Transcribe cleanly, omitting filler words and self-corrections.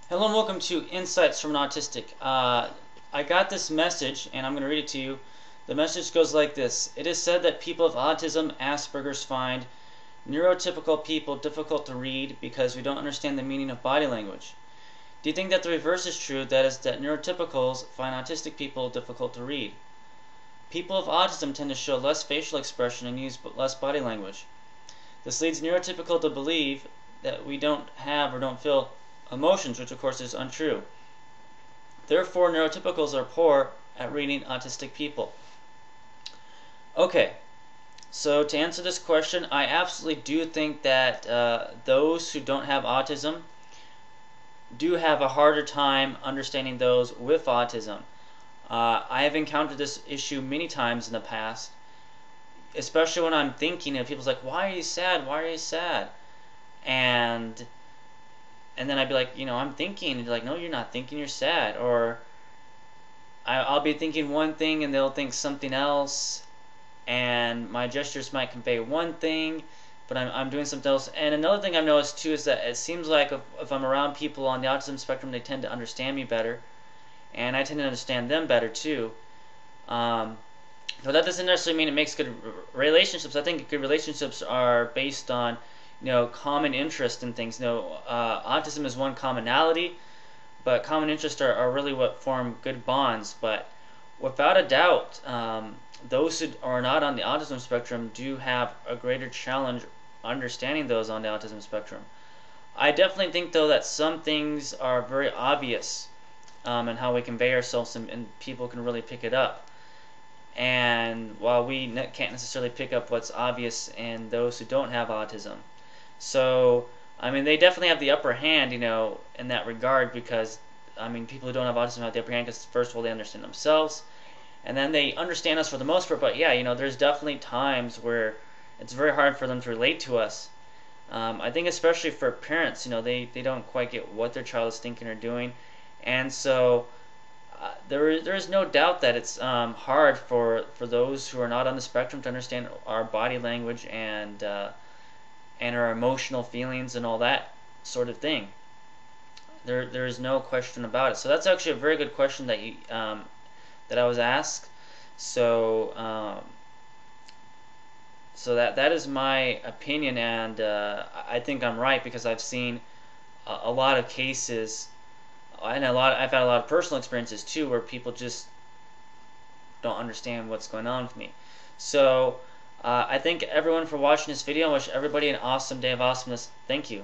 Hello and welcome to Insights from an Autistic. I got this message and I'm going to read it to you. The message goes like this. It is said that people with autism, Asperger's find neurotypical people difficult to read because we don't understand the meaning of body language. Do you think that the reverse is true? That is, that neurotypicals find autistic people difficult to read. People with autism tend to show less facial expression and use less body language. This leads neurotypical to believe that we don't have or don't feel emotions, which of course is untrue. Therefore, neurotypicals are poor at reading autistic people. Okay, so to answer this question, I absolutely do think that those who don't have autism do have a harder time understanding those with autism. I have encountered this issue many times in the past, especially when I'm thinking and people's like, why are you sad? Why are you sad? And then I'd be like, I'm thinking, and you're like, no, you're not thinking, you're sad. Or I'll be thinking one thing and they'll think something else, and my gestures might convey one thing, but I'm doing something else. And another thing I've noticed too is that it seems like if I'm around people on the autism spectrum, they tend to understand me better, and I tend to understand them better too. But that doesn't necessarily mean it makes good relationships. I think good relationships are based on common interest in things. Autism is one commonality, but common interests are really what form good bonds. But without a doubt, those who are not on the autism spectrum do have a greater challenge understanding those on the autism spectrum. I definitely think, though, that some things are very obvious in how we convey ourselves, and people can really pick it up. And while we can't necessarily pick up what's obvious in those who don't have autism. So, I mean, they definitely have the upper hand, in that regard, because, people who don't have autism have the upper hand because, first of all, they understand themselves, and then they understand us for the most part. But yeah, there's definitely times where it's very hard for them to relate to us. I think especially for parents, they don't quite get what their child is thinking or doing, and so there is no doubt that it's hard for those who are not on the spectrum to understand our body language and our emotional feelings and all that sort of thing. There is no question about it. So that's actually a very good question that that I was asked. So that is my opinion, and I think I'm right because I've seen a lot of cases, and I've had a lot of personal experiences too, where people just don't understand what's going on with me. So I thank everyone for watching this video. I wish everybody an awesome day of awesomeness. Thank you.